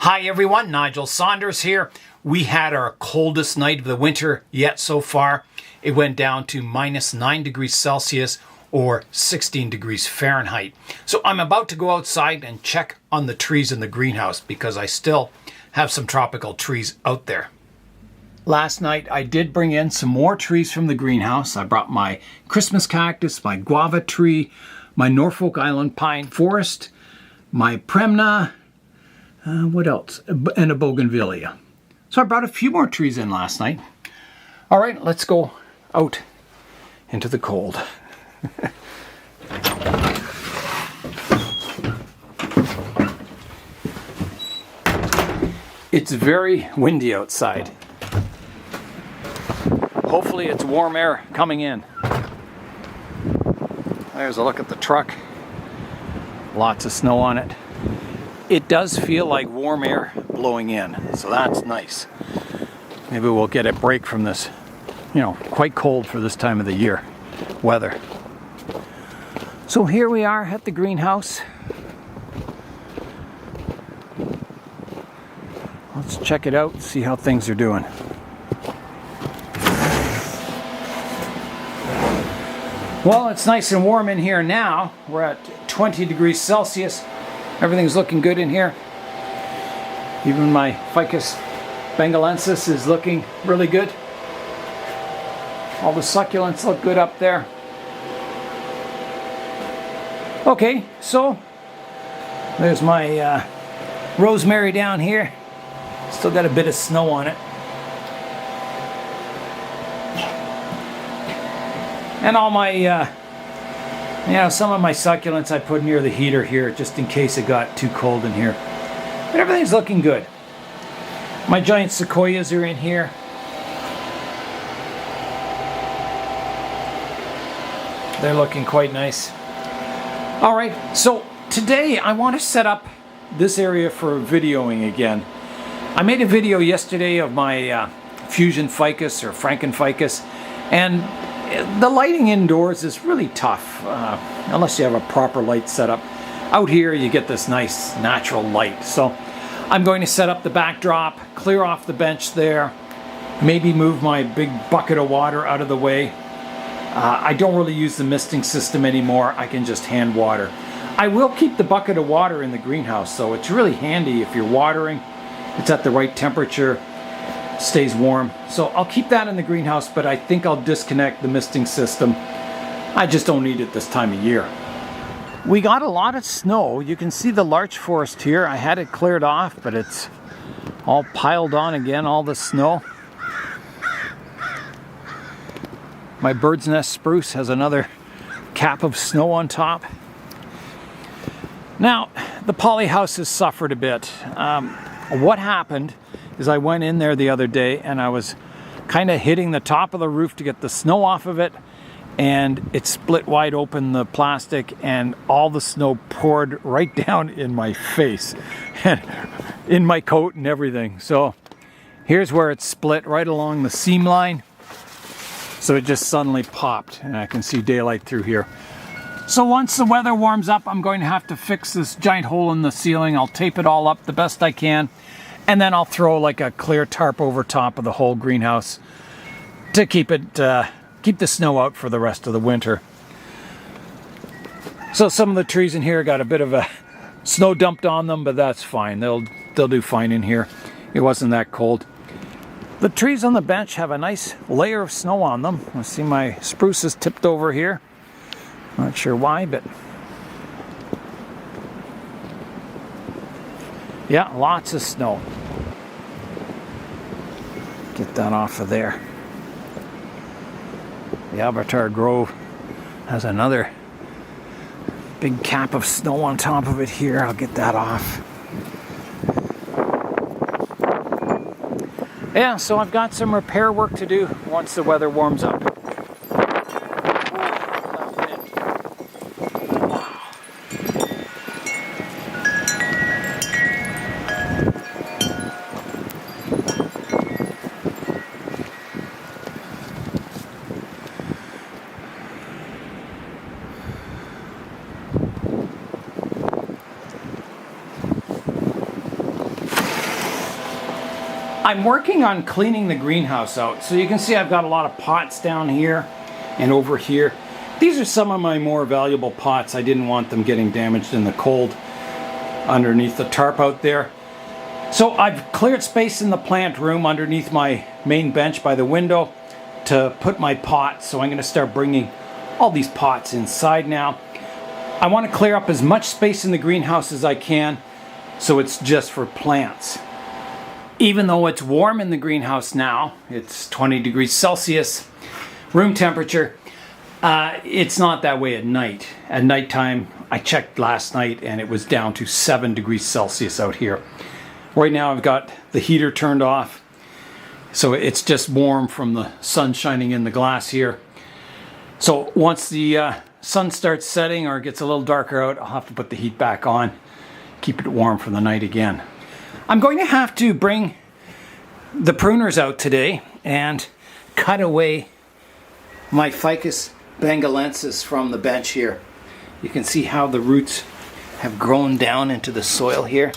Hi everyone, Nigel Saunders here. We had our coldest night of the winter yet so far. It went down to -9 degrees Celsius or 16 degrees Fahrenheit. So I'm about to go outside and check on the trees in the greenhouse because I still have some tropical trees out there. Last night I did bring in some more trees from the greenhouse. I brought my Christmas cactus, my guava tree, my Norfolk Island pine forest, my Premna, what else? And a bougainvillea. So I brought a few more trees in last night. All right, let's go out into the cold. It's very windy outside. Hopefully it's warm air coming in. There's a look at the truck. Lots of snow on it. It does feel like warm air blowing in, so that's nice. Maybe we'll get a break from this, quite cold for this time of the year weather. So here we are at the greenhouse. Let's check it out, see how things are doing. Well, it's nice and warm in here now. We're at 20 degrees Celsius. Everything's looking good in here. Even my Ficus bengalensis is looking really good. All the succulents look good up there. Okay, so there's my rosemary down here. Still got a bit of snow on it. And all my, some of my succulents I put near the heater here just in case it got too cold in here. But everything's looking good. My giant sequoias are in here. They're looking quite nice. All right, so today I want to set up this area for videoing again. I made a video yesterday of my fusion ficus or frankenficus, and the lighting indoors is really tough unless you have a proper light setup. Out here you get this nice natural light. So I'm going to set up the backdrop, clear off the bench there, maybe move my big bucket of water out of the way. I don't really use the misting system anymore. I can just hand water. I will keep the bucket of water in the greenhouse, so it's really handy if you're watering. It's at the right temperature. Stays warm. So I'll keep that in the greenhouse, but I think I'll disconnect the misting system. I just don't need it this time of year. We got a lot of snow. You can see the larch forest here. I had it cleared off, but it's all piled on again, all the snow. My bird's nest spruce has another cap of snow on top. Now, the polyhouse has suffered a bit. What happened is I went in there the other day and I was kind of hitting the top of the roof to get the snow off of it, and it split wide open the plastic and all the snow poured right down in my face and in my coat and everything. So here's where it split right along the seam line. So it just suddenly popped and I can see daylight through here. So once the weather warms up, I'm going to have to fix this giant hole in the ceiling. I'll tape it all up the best I can. And then I'll throw like a clear tarp over top of the whole greenhouse to keep the snow out for the rest of the winter. So some of the trees in here got a bit of a snow dumped on them, but that's fine. They'll do fine in here. It wasn't that cold. The trees on the bench have a nice layer of snow on them. I see my spruce is tipped over here. Not sure why, but yeah, lots of snow. Get that off of there. The Avatar Grove has another big cap of snow on top of it here. I'll get that off. Yeah, so I've got some repair work to do once the weather warms up. I'm working on cleaning the greenhouse out. So you can see I've got a lot of pots down here and over here. These are some of my more valuable pots. I didn't want them getting damaged in the cold underneath the tarp out there. So I've cleared space in the plant room underneath my main bench by the window to put my pots. So I'm going to start bringing all these pots inside now. I want to clear up as much space in the greenhouse as I can so it's just for plants. Even though it's warm in the greenhouse now, it's 20 degrees Celsius, room temperature, it's not that way at night. At nighttime, I checked last night and it was down to 7 degrees Celsius out here. Right now I've got the heater turned off, so it's just warm from the sun shining in the glass here. So once the sun starts setting or it gets a little darker out, I'll have to put the heat back on, keep it warm for the night again. I'm going to have to bring the pruners out today and cut away my Ficus bengalensis from the bench here. You can see how the roots have grown down into the soil here.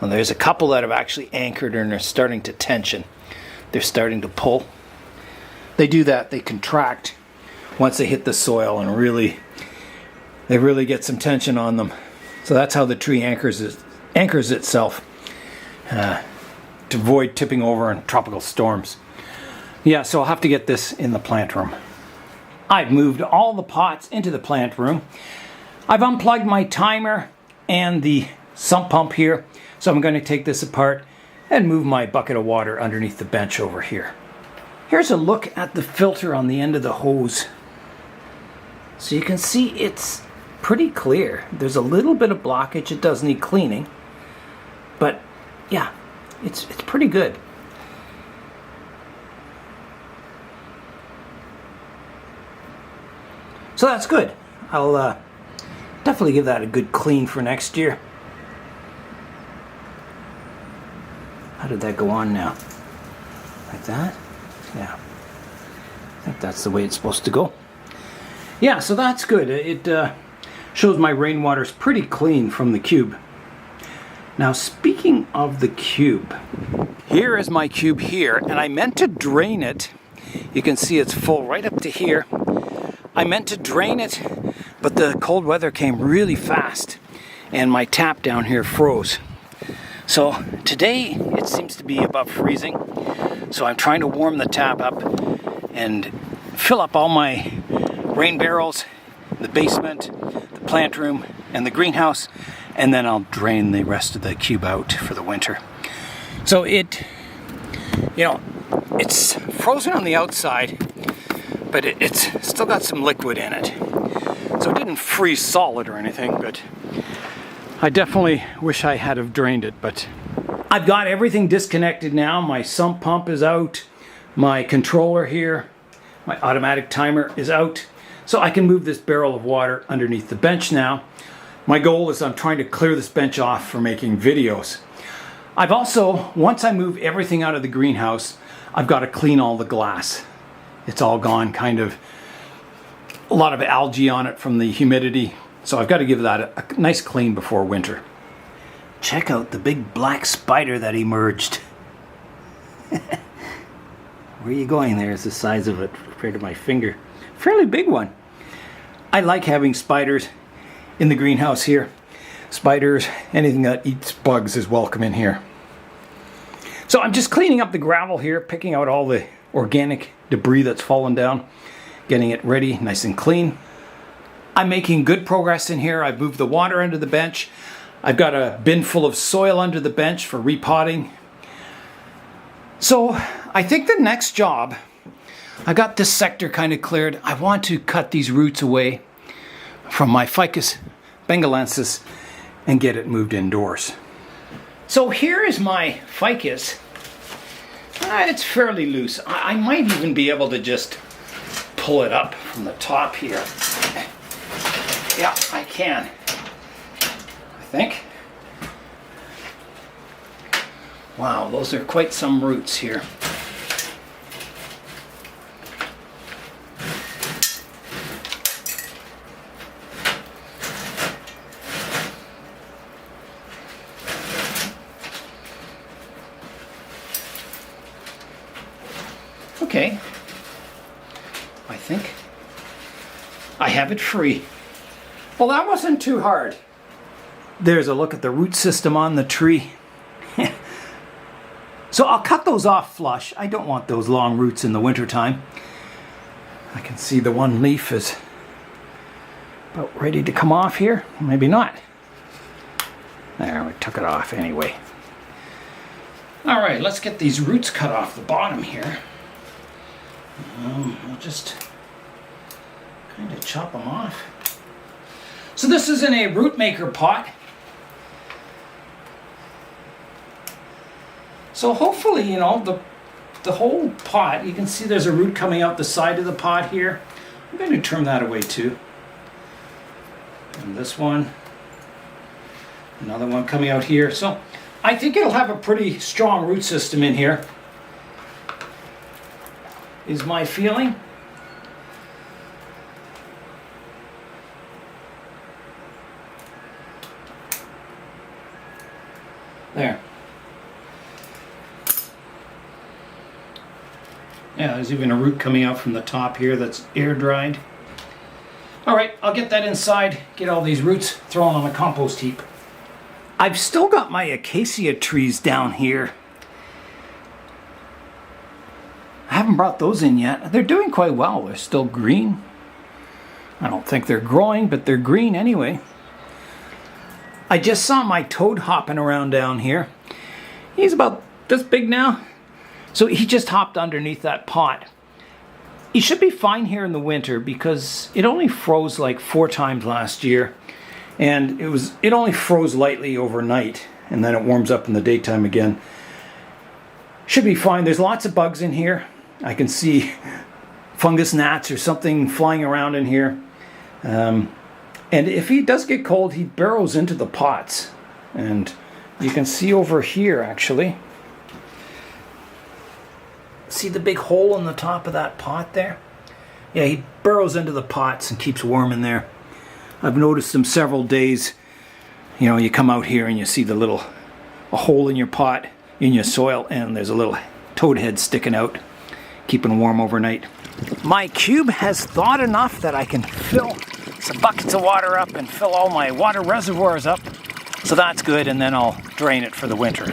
And there's a couple that have actually anchored and are starting to tension. They're starting to pull. They do that, they contract once they hit the soil and they really get some tension on them. So that's how the tree anchors itself to avoid tipping over in tropical storms. Yeah, so I'll have to get this in the plant room. I've moved all the pots into the plant room. I've unplugged my timer and the sump pump here. So I'm going to take this apart and move my bucket of water underneath the bench over here. Here's a look at the filter on the end of the hose. So you can see it's pretty clear. There's a little bit of blockage. It does need cleaning. But yeah, it's pretty good. So that's good. I'll definitely give that a good clean for next year. How did that go on now? Like that? Yeah. I think that's the way it's supposed to go. Yeah, so that's good. It shows my rainwater's pretty clean from the cube. Now, speaking of the cube, here is my cube here, and I meant to drain it. You can see it's full right up to here. I meant to drain it, but the cold weather came really fast, and my tap down here froze. So today it seems to be above freezing, so I'm trying to warm the tap up and fill up all my rain barrels, the basement, the plant room, and the greenhouse, and then I'll drain the rest of the cube out for the winter. So it's frozen on the outside, but it's still got some liquid in it. So it didn't freeze solid or anything, but I definitely wish I had have drained it. But I've got everything disconnected now. My sump pump is out. My controller here, my automatic timer is out. So I can move this barrel of water underneath the bench now. My goal is I'm trying to clear this bench off for making videos. I've also, once I move everything out of the greenhouse, I've got to clean all the glass. It's all gone, kind of a lot of algae on it from the humidity. So I've got to give that a nice clean before winter. Check out the big black spider that emerged. Where are you going there? It's the size of it compared to my finger. Fairly big one. I like having spiders in the greenhouse here. Spiders, anything that eats bugs is welcome in here. So I'm just cleaning up the gravel here, picking out all the organic debris that's fallen down, getting it ready, nice and clean. I'm making good progress in here. I've moved the water under the bench. I've got a bin full of soil under the bench for repotting. So I think the next job, I got this sector kind of cleared. I want to cut these roots away from my Ficus bengalensis and get it moved indoors. So here is my ficus. It's fairly loose. I might even be able to just pull it up from the top here. Yeah, I can. I think. Wow, those are quite some roots here. Okay. I think I have it free. Well, that wasn't too hard. There's a look at the root system on the tree. So I'll cut those off flush. I don't want those long roots in the wintertime. I can see the one leaf is about ready to come off here. Maybe not. There, we took it off anyway. All right, let's get these roots cut off the bottom here. I'll just kind of chop them off. So this is in a root maker pot. So hopefully, you know, the whole pot, you can see there's a root coming out the side of the pot here. I'm going to trim that away too. And this one, another one coming out here. So I think it'll have a pretty strong root system in here, is my feeling. There. Yeah, there's even a root coming out from the top here that's air dried. All right, I'll get that inside, get all these roots thrown on a compost heap. I've still got my acacia trees down here. I haven't brought those in yet. They're doing quite well. They're still green. I don't think they're growing, but they're green anyway. I just saw my toad hopping around down here. He's about this big now. So he just hopped underneath that pot. He should be fine here in the winter because it only froze like 4 times last year. And it only froze lightly overnight, and then it warms up in the daytime again. Should be fine. There's lots of bugs in here. I can see fungus gnats or something flying around in here. And if he does get cold, he burrows into the pots. And you can see over here, actually. See the big hole in the top of that pot there? Yeah, he burrows into the pots and keeps warm in there. I've noticed them several days. You know, you come out here and you see a hole in your pot, in your soil, and there's a little toad head sticking out, keeping warm overnight. My cube has thawed enough that I can fill some buckets of water up and fill all my water reservoirs up. So that's good, and then I'll drain it for the winter.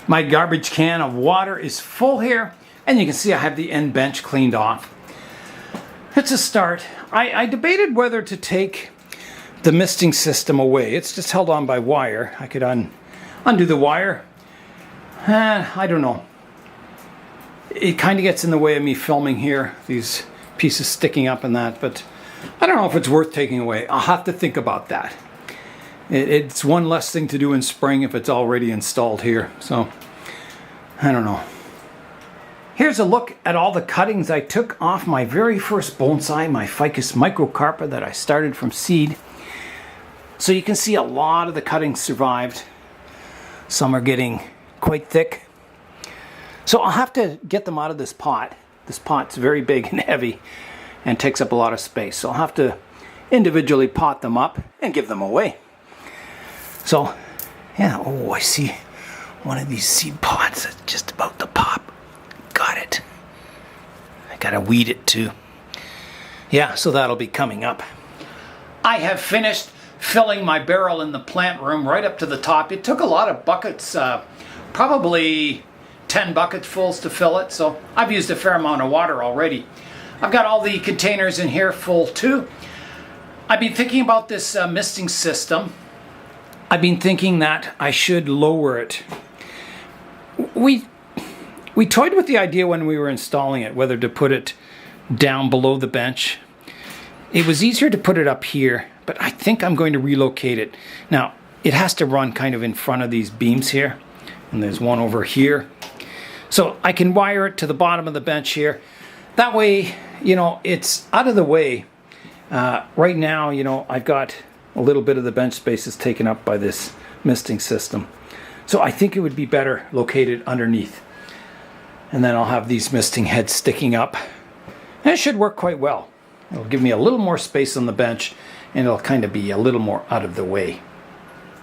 My garbage can of water is full here, and you can see I have the end bench cleaned off. It's a start. I debated whether to take the misting system away. It's just held on by wire. I could undo the wire. I don't know. It kind of gets in the way of me filming here, these pieces sticking up and that, but I don't know if it's worth taking away. I'll have to think about that. It's one less thing to do in spring if it's already installed here, so I don't know. Here's a look at all the cuttings I took off my very first bonsai, my ficus microcarpa that I started from seed. So you can see a lot of the cuttings survived. Some are getting quite thick. So I'll have to get them out of this pot. This pot's very big and heavy and takes up a lot of space. So I'll have to individually pot them up and give them away. So, yeah, oh, I see one of these seed pods that's just about to pop. Got it. I gotta weed it too. Yeah, so that'll be coming up. I have finished filling my barrel in the plant room right up to the top. It took a lot of buckets, probably 10 bucketfuls to fill it, so I've used a fair amount of water already. I've got all the containers in here full too. I've been thinking about this misting system. I've been thinking that I should lower it. We toyed with the idea when we were installing it, whether to put it down below the bench. It was easier to put it up here, but I think I'm going to relocate it. Now, it has to run kind of in front of these beams here, and there's one over here. So I can wire it to the bottom of the bench here. That way, you know, it's out of the way. Right now, you know, I've got a little bit of the bench space is taken up by this misting system. So I think it would be better located underneath. And then I'll have these misting heads sticking up. And it should work quite well. It'll give me a little more space on the bench, and it'll kind of be a little more out of the way.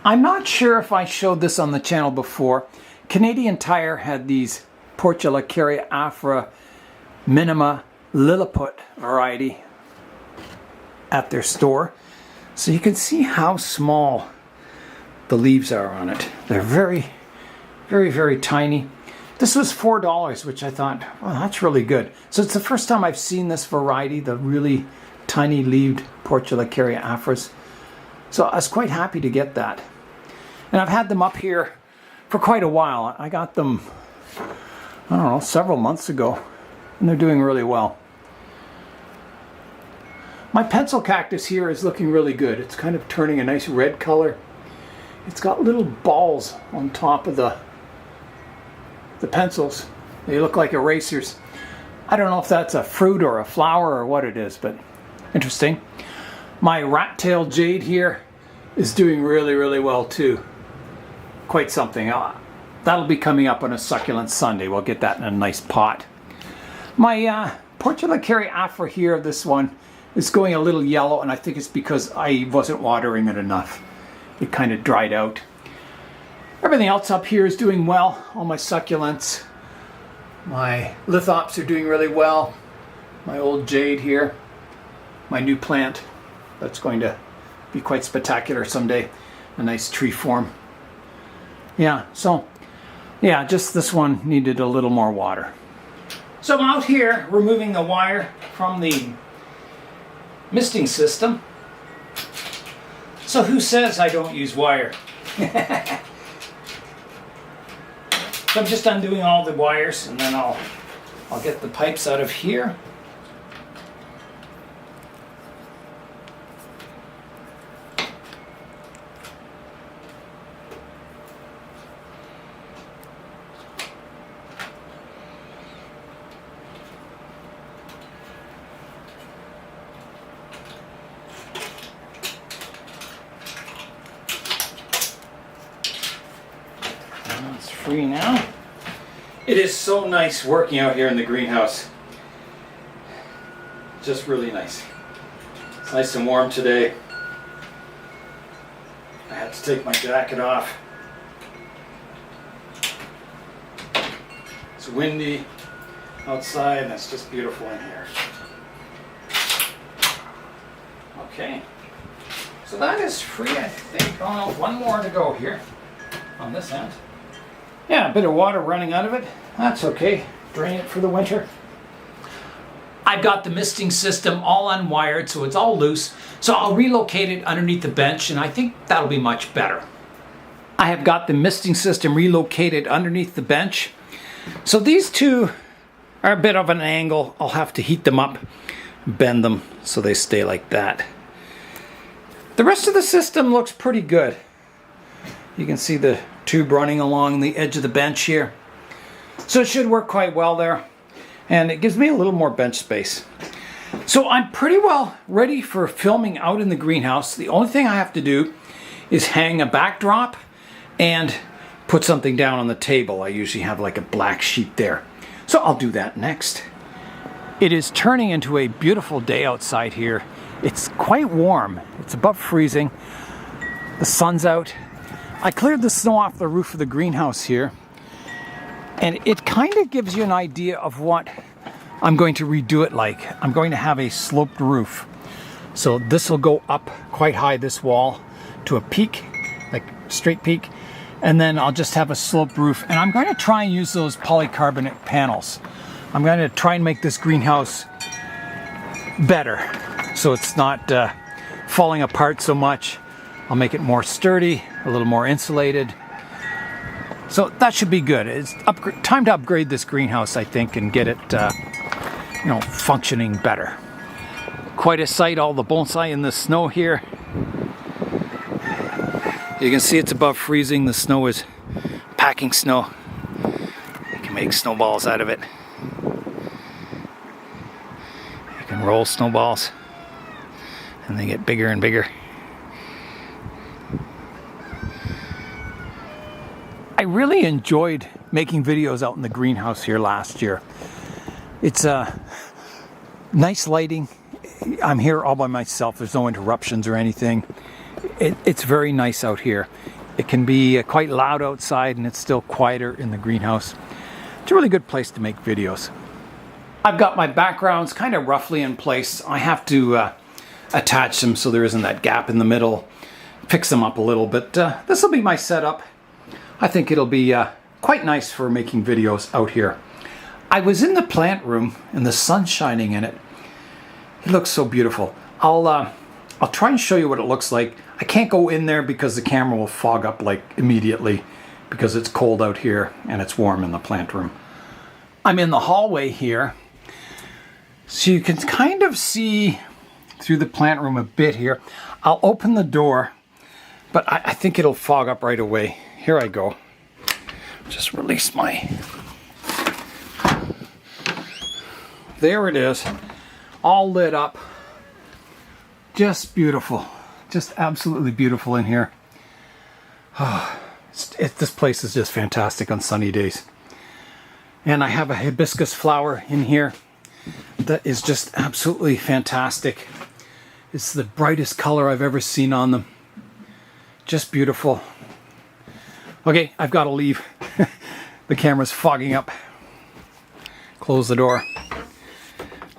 I'm not sure if I showed this on the channel before. Canadian Tire had these Portulacaria afra Minima Lilliput variety at their store. So you can see how small the leaves are on it. They're very, very, very tiny. This was $4, which I thought, well, that's really good. So it's the first time I've seen this variety, the really tiny leaved Portulacaria afras. So I was quite happy to get that. And I've had them up here for quite a while. I got them, I don't know, several months ago, and they're doing really well. My pencil cactus here is looking really good. It's kind of turning a nice red color. It's got little balls on top of the pencils. They look like erasers. I don't know if that's a fruit or a flower or what it is, but interesting. My rat-tailed jade here is doing really, really well too. Quite something. That'll be coming up on a succulent Sunday. We'll get that in a nice pot. My Portulacaria afra here, this one, is going a little yellow, and I think it's because I wasn't watering it enough. It kind of dried out. Everything else up here is doing well. All my succulents. My lithops are doing really well. My old jade here. My new plant. That's going to be quite spectacular someday. A nice tree form. Yeah, so, yeah, just this one needed a little more water. So I'm out here removing the wire from the misting system. So who says I don't use wire? So I'm just undoing all the wires, and then I'll get the pipes out of here. It's free now. It is so nice working out here in the greenhouse. Just really nice. It's nice and warm today. I had to take my jacket off. It's windy outside and it's just beautiful in here. Okay. So that is free, I think. Oh no, one more to go here on this end. Yeah, a bit of water running out of it. That's okay. Drain it for the winter. I've got the misting system all unwired, so it's all loose. So I'll relocate it underneath the bench, and I think that'll be much better. I have got the misting system relocated underneath the bench. So these two are a bit of an angle. I'll have to heat them up, bend them so they stay like that. The rest of the system looks pretty good. You can see the tube running along the edge of the bench here. So it should work quite well there. And it gives me a little more bench space. So I'm pretty well ready for filming out in the greenhouse. The only thing I have to do is hang a backdrop and put something down on the table. I usually have like a black sheet there. So I'll do that next. It is turning into a beautiful day outside here. It's quite warm. It's above freezing. The sun's out. I cleared the snow off the roof of the greenhouse here, and it kind of gives you an idea of what I'm going to redo it like. I'm going to have a sloped roof. So this will go up quite high, this wall, to a peak, like straight peak, and then I'll just have a sloped roof. And I'm going to try and use those polycarbonate panels. I'm going to try and make this greenhouse better so it's not falling apart so much. I'll make it more sturdy, a little more insulated. So that should be good. It's time to upgrade this greenhouse, I think, and get it functioning better. Quite a sight, all the bonsai in the snow here. You can see it's above freezing. The snow is packing snow. You can make snowballs out of it. You can roll snowballs and they get bigger and bigger. I really enjoyed making videos out in the greenhouse here last year. It's nice lighting. I'm here all by myself. There's no interruptions or anything. It's very nice out here. It can be quite loud outside and it's still quieter in the greenhouse. It's a really good place to make videos. I've got my backgrounds kind of roughly in place. I have to attach them so there isn't that gap in the middle. Fix them up a little, but this will be my setup. I think it'll be quite nice for making videos out here. I was in the plant room and the sun's shining in it. It looks so beautiful. I'll try and show you what it looks like. I can't go in there because the camera will fog up like immediately because it's cold out here and it's warm in the plant room. I'm in the hallway here, so you can kind of see through the plant room a bit here. I'll open the door, but I think it'll fog up right away. Here I go. Just release my... There it is, all lit up. Just beautiful. Just absolutely beautiful in here. Oh, this place is just fantastic on sunny days. And I have a hibiscus flower in here that is just absolutely fantastic. It's the brightest color I've ever seen on them. Just beautiful. Okay, I've got to leave. The camera's fogging up. Close the door.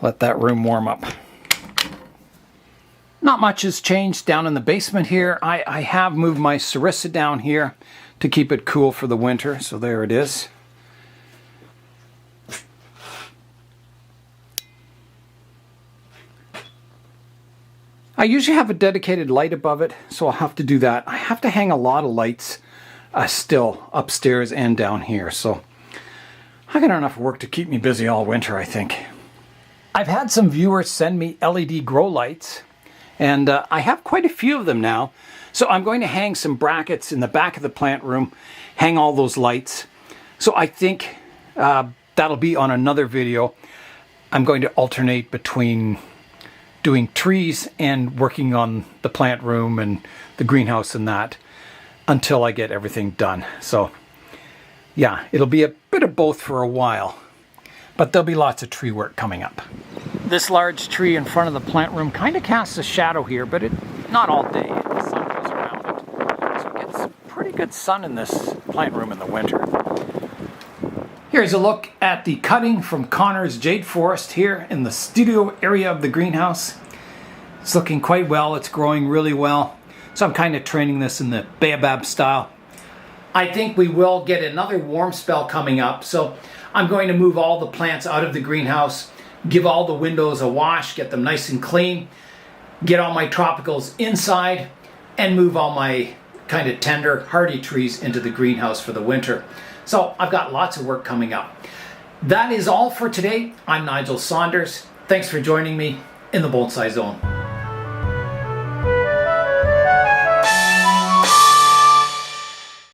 Let that room warm up. Not much has changed down in the basement here. I have moved my sarissa down here to keep it cool for the winter, so there it is. I usually have a dedicated light above it, so I'll have to do that. I have to hang a lot of lights still upstairs and down here, so I got enough work to keep me busy all winter, I think. I've had some viewers send me LED grow lights, and I have quite a few of them now. So I'm going to hang some brackets in the back of the plant room, hang all those lights. So I think that'll be on another video. I'm going to alternate between doing trees and working on the plant room and the greenhouse and that until I get everything done. So yeah, it'll be a bit of both for a while, but there'll be lots of tree work coming up. This large tree in front of the plant room kind of casts a shadow here, but not all day. The sun goes around it. So it gets pretty good sun in this plant room in the winter. Here's a look at the cutting from Connor's Jade Forest here in the studio area of the greenhouse. It's looking quite well. It's growing really well. So I'm kind of training this in the baobab style. I think we will get another warm spell coming up. So I'm going to move all the plants out of the greenhouse, give all the windows a wash, get them nice and clean, get all my tropicals inside, and move all my kind of tender, hardy trees into the greenhouse for the winter. So I've got lots of work coming up. That is all for today. I'm Nigel Saunders. Thanks for joining me in the Bonsai Zone.